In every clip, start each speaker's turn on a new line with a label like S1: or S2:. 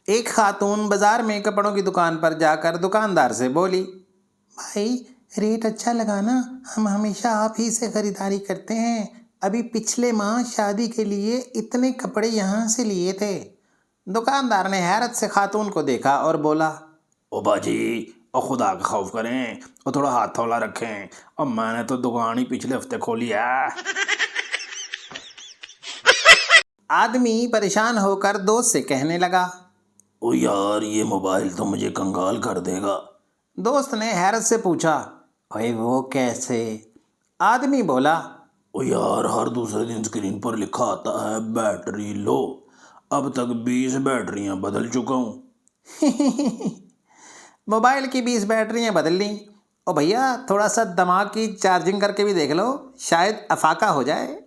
S1: ایک خاتون بازار میں کپڑوں کی دکان پر جا کر دکاندار سے بولی، بھائی ریٹ اچھا لگا نا، ہم ہمیشہ آپ ہی سے خریداری کرتے ہیں، ابھی پچھلے ماہ شادی کے لیے اتنے کپڑے یہاں سے لیے تھے۔ دکاندار نے حیرت سے خاتون کو دیکھا اور بولا،
S2: او باجی، اور خدا کا خوف کریں اور تھوڑا ہاتھ تھولا رکھیں، اور میں نے تو دکان ہی پچھلے ہفتے کھولی ہے۔
S1: آدمی پریشان ہو کر دوست سے کہنے لگا،
S2: او یار یہ موبائل تو مجھے کنگال کر دے گا۔
S1: دوست نے حیرت سے پوچھا، اوے وہ کیسے؟ آدمی بولا،
S2: او یار ہر دوسرے دن اسکرین پر لکھا آتا ہے بیٹری لو، اب تک 20 بیٹریاں بدل چکا ہوں۔
S1: موبائل کی 20 بیٹریاں بدل لیں؟ او بھیا تھوڑا سا دماغ کی چارجنگ کر کے بھی دیکھ لو، شاید افاقہ ہو جائے۔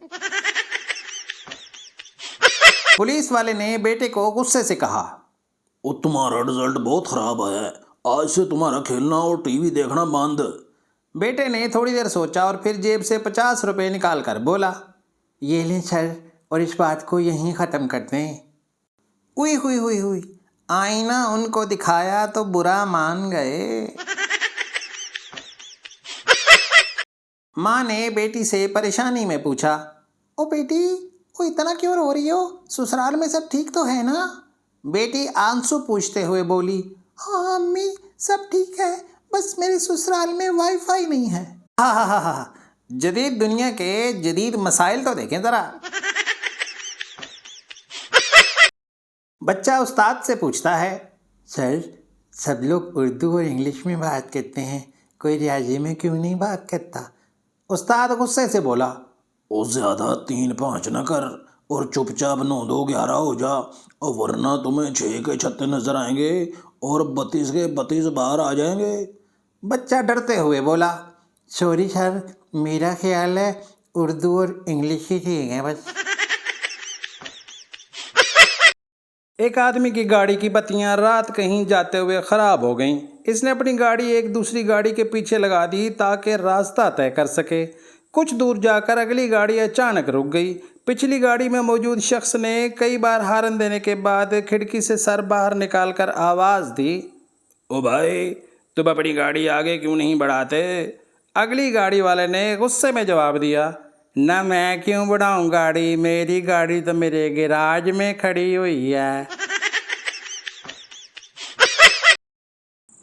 S1: پولیس والے نے بیٹے کو غصے سے کہا،
S2: او تمہارا رزلٹ بہت خراب آیا ہے، آج سے تمہارا کھیلنا اور ٹی وی دیکھنا بند۔
S1: بیٹے نے تھوڑی دیر سوچا اور پھر جیب سے 50 روپے نکال کر بولا، یہ لیں سر اور اس بات کو یہیں ختم کر دیں۔ ہوئی ہوئی ہوئی ہوئی، آئینہ ان کو دکھایا تو برا مان گئے۔ ماں نے بیٹی سے پریشانی میں پوچھا، او بیٹی وہ اتنا کیوں رو رہی ہو؟ سسرال میں سب ٹھیک تو ہے نا؟ بیٹی آنسو پوچھتے ہوئے بولی، ہاں امی سب ٹھیک ہے، بس میرے سسرال میں وائی فائی نہیں ہے۔ ہاں ہاں ہاں ہاں، جدید دنیا کے جدید مسائل تو دیکھیں ذرا۔ بچہ استاد سے پوچھتا ہے، سر سب لوگ اردو اور انگلش میں بات کرتے ہیں، کوئی ریاضی میں کیوں نہیں بات کرتا؟ استاد غصے سے بولا،
S2: او زیادہ 3 5 نہ کر اور چپ چاپ 9 2 11 ہو جا، اور ورنہ تمہیں 6 کے 36 نظر آئیں گے اور 32 کے 32 باہر آ جائیں گے۔
S1: بچہ ڈرتے ہوئے بولا، سوری سر میرا خیال ہے اردو اور انگلش ہی ٹھیک ہے بس۔ ایک آدمی کی گاڑی کی بتیاں رات کہیں جاتے ہوئے خراب ہو گئیں۔ اس نے اپنی گاڑی ایک دوسری گاڑی کے پیچھے لگا دی تاکہ راستہ طے کر سکے۔ کچھ دور جا کر اگلی گاڑی اچانک رک گئی۔ پچھلی گاڑی میں موجود شخص نے کئی بار ہارن دینے کے بعد کھڑکی سے سر باہر نکال کر آواز دی،
S2: او بھائی تم اپنی گاڑی آگے کیوں نہیں بڑھاتے؟
S1: اگلی گاڑی والے نے غصے میں جواب دیا، نہ میں کیوں بڑھاؤں گاڑی، میری گاڑی تو میرے گیراج میں کھڑی ہوئی ہے۔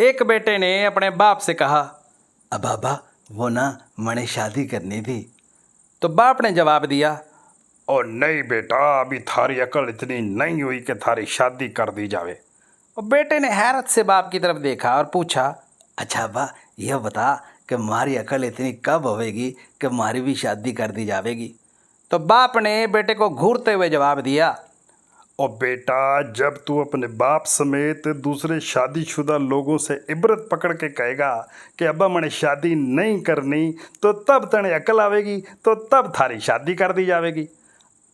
S1: ایک بیٹے نے اپنے باپ سے کہا،
S3: بابا وہ نا میں نے شادی کرنی تھی۔
S1: تو باپ نے جواب دیا،
S2: او نہیں بیٹا، ابھی تھاری عقل اتنی نہیں ہوئی کہ تھاری شادی کر دی جاوے۔
S1: اور بیٹے نے حیرت سے باپ کی طرف دیکھا اور پوچھا،
S3: اچھا ابا یہ بتا کہ ہماری عقل اتنی کب ہوئے گی کہ ہماری بھی شادی کر دی جاوے گی؟
S1: تو باپ نے بیٹے کو گھورتے ہوئے جواب دیا،
S2: او بیٹا جب تو اپنے باپ سمیت دوسرے شادی شدہ لوگوں سے عبرت پکڑ کے کہے گا کہ ابا میں نے شادی نہیں کرنی، تو تب تنے عقل آوے گی، تو تب تھاری شادی کر دی جاوے گی۔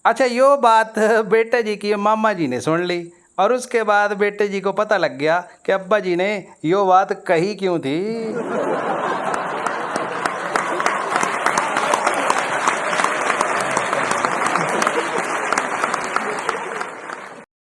S1: اچھا یہ بات بیٹے جی کی ماما جی نے سن لی اور اس کے بعد بیٹے جی کو پتہ لگ گیا کہ ابا جی نے یہ بات کہی کیوں تھی۔